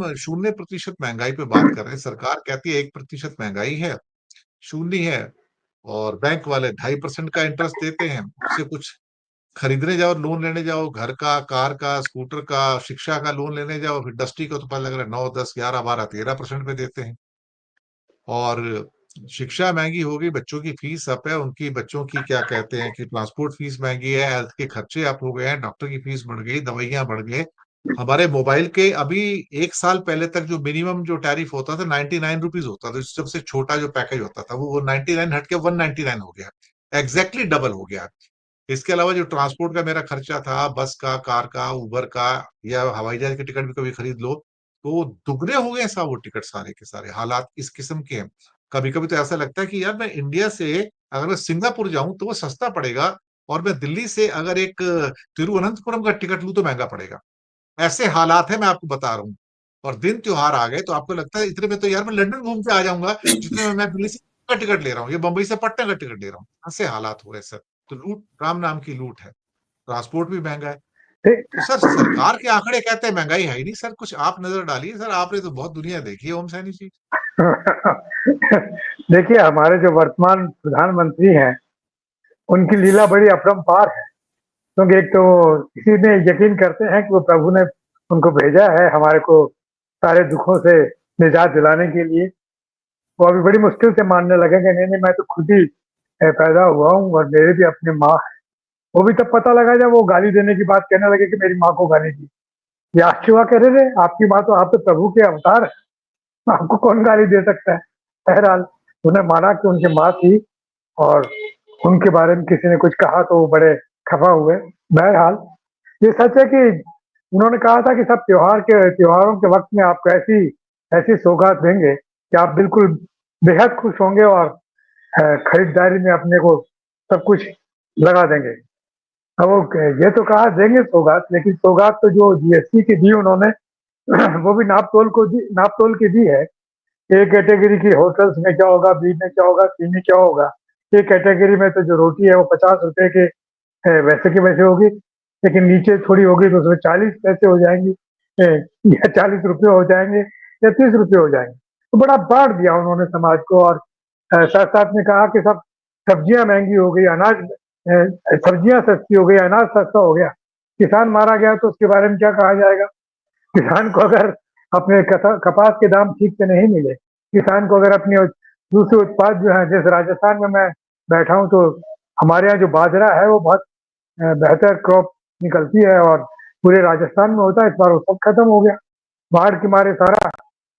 हम 0% महंगाई पे बात कर रहे हैं, सरकार कहती है 1% महंगाई है, शून्य है, और बैंक वाले 2.5% का इंटरेस्ट देते हैं। उससे कुछ खरीदने जाओ, लोन लेने जाओ, घर का, कार का, स्कूटर का, शिक्षा का लोन लेने जाओ, इंडस्ट्री का तो पता लग रहा है 9, 10, 11, 12, 13% पे देते हैं। और शिक्षा महंगी हो गई, बच्चों की फीस अप है, उनकी बच्चों की क्या कहते हैं कि ट्रांसपोर्ट फीस महंगी है, हेल्थ के खर्चे अप हो गए हैं, डॉक्टर की फीस बढ़ गई, दवाइयां बढ़ गए। हमारे मोबाइल के अभी 1 साल पहले तक जो मिनिमम जो टैरिफ होता था 99 रुपीज होता था, सबसे छोटा जो पैकेज होता था वो 99 हट के 199 हो गया, एग्जैक्टली डबल हो गया। इसके अलावा जो ट्रांसपोर्ट का मेरा खर्चा था, बस का, कार का, उबर का, या हवाई जहाज के टिकट भी कभी खरीद लो, तो दुगने हो गए साहब वो टिकट, सारे के सारे हालात इस किस्म के हैं। कभी कभी तो ऐसा लगता है कि यार मैं इंडिया से अगर मैं सिंगापुर जाऊं तो वो सस्ता पड़ेगा, और मैं दिल्ली से अगर एक तिरुवनंतपुरम का टिकट लूं तो महंगा पड़ेगा। ऐसे हालात है, मैं आपको बता रहा हूँ। और दिन त्योहार आ गए तो आपको लगता है इतने में तो यार मैं लंदन घूम के आ जाऊंगा, जितने में मैं दिल्ली से का टिकट ले रहा हूँ, ये बंबई से पटना का टिकट ले रहा हूँ। ऐसे हालात हो रहे सर। तो लूट, राम नाम की लूट है। ट्रांसपोर्ट भी महंगा है। ठीक। तो सर सरकार के आंकड़े कहते हैं महंगाई है ही नहीं। सर कुछ आप नजर डालिए सर, आपने तो बहुत दुनिया देखी है ओम सैनी जी। देखिए, हमारे जो वर्तमान प्रधानमंत्री हैं उनकी लीला बड़ी अपरंपार है। क्योंकि एक तो इसी में यकीन करते हैं कि वो प्रभु ने उनको भेजा है हमारे को सारे दुखों से निजात दिलाने के लिए। वो अभी बड़ी मुश्किल से मानने लगे कि नहीं नहीं, मैं तो खुद ही पैदा हुआ हूँ और मेरे भी अपनी माँ है। वो भी तब पता लगा जब वो गाली देने की बात कहने लगे कि मेरी माँ को गाली दी। ये आश्चर्य कह रहे थे, आपकी माँ तो, आप तो प्रभु के अवतार है, आपको कौन गाली दे सकता है। बहरहाल उन्हें माना कि उनकी माँ थी और उनके बारे में किसी ने कुछ कहा तो वो बड़े खफा हुए। बहरहाल ये सच है कि उन्होंने कहा था कि सब त्योहारों के वक्त में आपको ऐसी ऐसी सौगात देंगे कि आप बिल्कुल बेहद खुश होंगे और खरीदारी में अपने को सब कुछ लगा देंगे। अब वो ये तो कहा देंगे सौगात, लेकिन सौगात तो जो जीएसटी की दी उन्होंने, वो भी नाप तोल की दी है। ए कैटेगरी की होटल्स में क्या होगा, बी में क्या होगा, सी में क्या होगा। ए कैटेगरी में तो जो रोटी है वो 50 रुपए के वैसे के वैसे होगी, लेकिन नीचे थोड़ी होगी तो उसमें 40 पैसे हो जाएंगी, या 40 रुपये हो जाएंगे, या 30 रुपये हो जाएंगे। तो बड़ा बांट दिया उन्होंने समाज को। और साथ साथ में कहा कि सब सब्जियां महंगी हो गई, सब्जियां सस्ती हो गई, अनाज सस्ता हो गया। किसान मारा गया तो उसके बारे में क्या कहा जाएगा। किसान को अगर अपने कपास के दाम ठीक से नहीं मिले, किसान को अगर अपने दूसरे उत्पाद जो है, जैसे राजस्थान में मैं बैठा हूँ तो हमारे यहाँ जो बाजरा है वो बहुत बेहतर क्रॉप निकलती है और पूरे राजस्थान में होता है। इस बार वो सब खत्म हो गया, बाढ़ के मारे सारा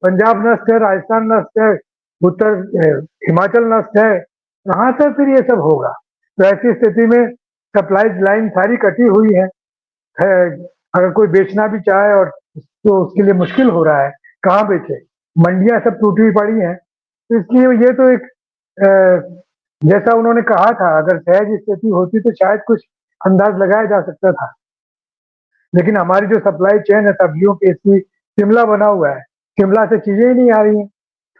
पंजाब नष्ट है, राजस्थान नष्ट है, उत्तर हिमाचल नष्ट है। कहाँ से फिर ये सब होगा। तो ऐसी स्थिति में सप्लाई लाइन सारी कटी हुई है। अगर कोई बेचना भी चाहे और तो उसके लिए मुश्किल हो रहा है, कहाँ बेचे। मंडियां सब टूटी हुई पड़ी हैं। तो इसलिए ये तो एक जैसा उन्होंने कहा था, अगर सहज स्थिति होती तो शायद कुछ अंदाज लगाया जा सकता था। लेकिन हमारी जो सप्लाई चेन है सब्जियों की, इसकी शिमला बना हुआ है, शिमला से चीजें ही नहीं आ रही हैं।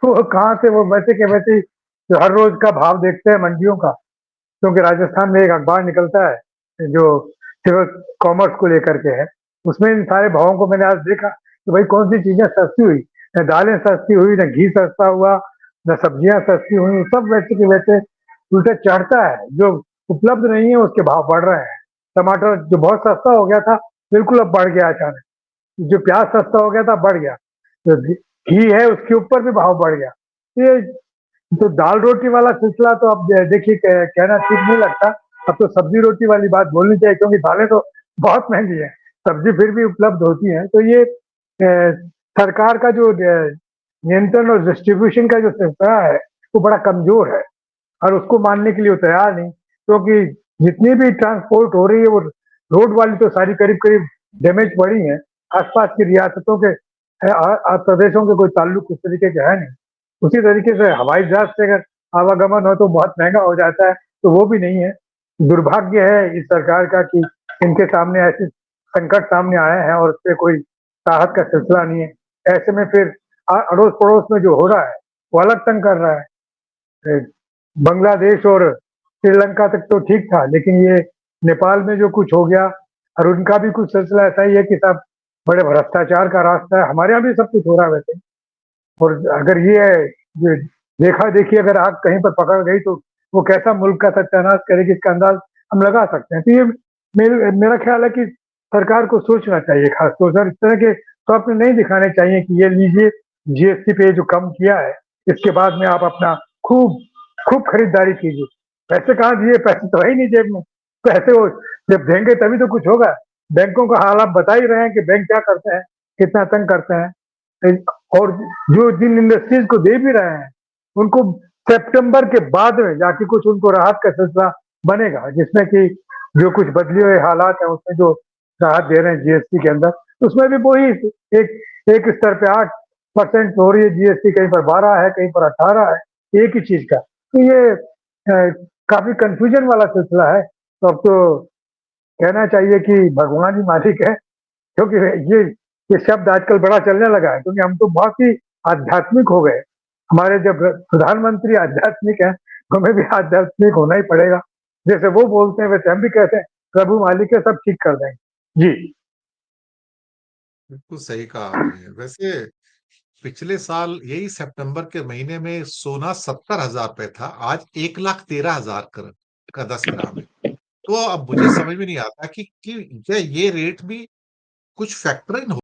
तो कहाँ से वो वैसे के वैसे ही जो हर रोज का भाव देखते हैं मंडियों का। क्योंकि राजस्थान में एक अखबार निकलता है जो सिर्फ कॉमर्स को लेकर के है, उसमें इन सारे भावों को मैंने आज देखा कि भाई कौन सी चीजें सस्ती हुई। न दालें सस्ती हुई, न घी सस्ता हुआ, न सब्जियां सस्ती हुई। सब वैसे के वैसे उल्टा चढ़ता है, जो उपलब्ध नहीं है उसके भाव बढ़ रहे हैं। टमाटर जो बहुत सस्ता हो गया था बिल्कुल अब बढ़ गया अचानक। जो प्याज सस्ता हो गया था बढ़ गया। जो घी है उसके ऊपर भी भाव बढ़ गया। ये तो दाल रोटी वाला सिलसिला तो अब देखिए कहना ठीक नहीं लगता। अब तो सब्जी रोटी वाली बात बोलनी चाहिए, क्योंकि दालें तो बहुत महंगी है, सब्जी फिर भी उपलब्ध होती है। तो ये सरकार का जो नियंत्रण और डिस्ट्रीब्यूशन का जो सिलसिला है वो बड़ा कमजोर है, और उसको मानने के लिए वो तैयार नहीं। क्योंकि जितनी भी ट्रांसपोर्ट हो रही है वो रोड वाली तो सारी करीब करीब डैमेज पड़ी है। आसपास की रियासतों के प्रदेशों के कोई ताल्लुक उस तरीके के है नहीं। उसी तरीके से हवाई जहाज से अगर आवागमन हो तो बहुत महंगा हो जाता है, तो वो भी नहीं है। दुर्भाग्य है इस सरकार का कि इनके सामने ऐसे संकट सामने आए हैं और उससे कोई राहत का सिलसिला नहीं है। ऐसे में फिर अड़ोस पड़ोस में जो हो रहा है वो अलग तंग कर रहा है। बांग्लादेश और श्रीलंका तक तो ठीक था, लेकिन ये नेपाल में जो कुछ हो गया, और उनका भी कुछ सिलसिला ऐसा ही है कि सब बड़े भ्रष्टाचार का रास्ता है। हमारे यहाँ भी सब कुछ हो रहा है वैसे। और अगर ये देखा-देखी अगर आग कहीं पर पकड़ गई तो वो कैसा मुल्क का सत्यानाश करेगी इसका अंदाज़ हम लगा सकते हैं। तो ये मेरा ख़्याल है कि सरकार को सोचना चाहिए ख़ास तौर पर, इस तरह के स्वप्न नहीं दिखाने चाहिए कि ये लीजिए जीएसटी पे जो कम किया है, इसके बाद में आप अपना खूब खूब खरीदारी कीजिए। पैसे कहाँ दिए? पैसे तो है ही नहीं जेब में। पैसे वो जब देंगे तभी तो कुछ होगा। बैंकों का हाल आप बता ही रहे हैं कि बैंक क्या करते हैं, कितना तंग करते हैं। और जो जिन इंडस्ट्रीज को दे भी रहे हैं, उनको सितंबर के बाद में जाके कुछ उनको राहत का सिलसिला बनेगा, जिसमें कि जो कुछ बदले हुए हालात हैं उसमें जो राहत दे रहे हैं जीएसटी के अंदर, उसमें भी वही एक एक स्तर पे 8% हो रही है जीएसटी, कहीं पर 12 है, कहीं पर 18 है, एक ही चीज का। तो ये काफी कंफ्यूजन वाला सिलसिला है। तो अब तो कहना चाहिए कि भगवान ही मालिक है, क्योंकि ये शब्द आजकल बड़ा चलने लगा है, क्योंकि हम तो बहुत ही आध्यात्मिक हो गए। हमारे जब प्रधानमंत्री आध्यात्मिक हैं, तो हमें भी आध्यात्मिक होना ही पड़ेगा। जैसे वो बोलते हैं वैसे हम भी कहते हैं, प्रभु मालिक है, सब ठीक कर देंगे। जी। बिल्कुल सही कहा आपने। वैसे पिछले साल यही सितंबर के महीने में सोना 70,000 पे था, आज 1,13,000 का 10 ग्राम है। तो अब मुझे समझ में नहीं आता कि क्या ये रेट भी कुछ फैक्टर इन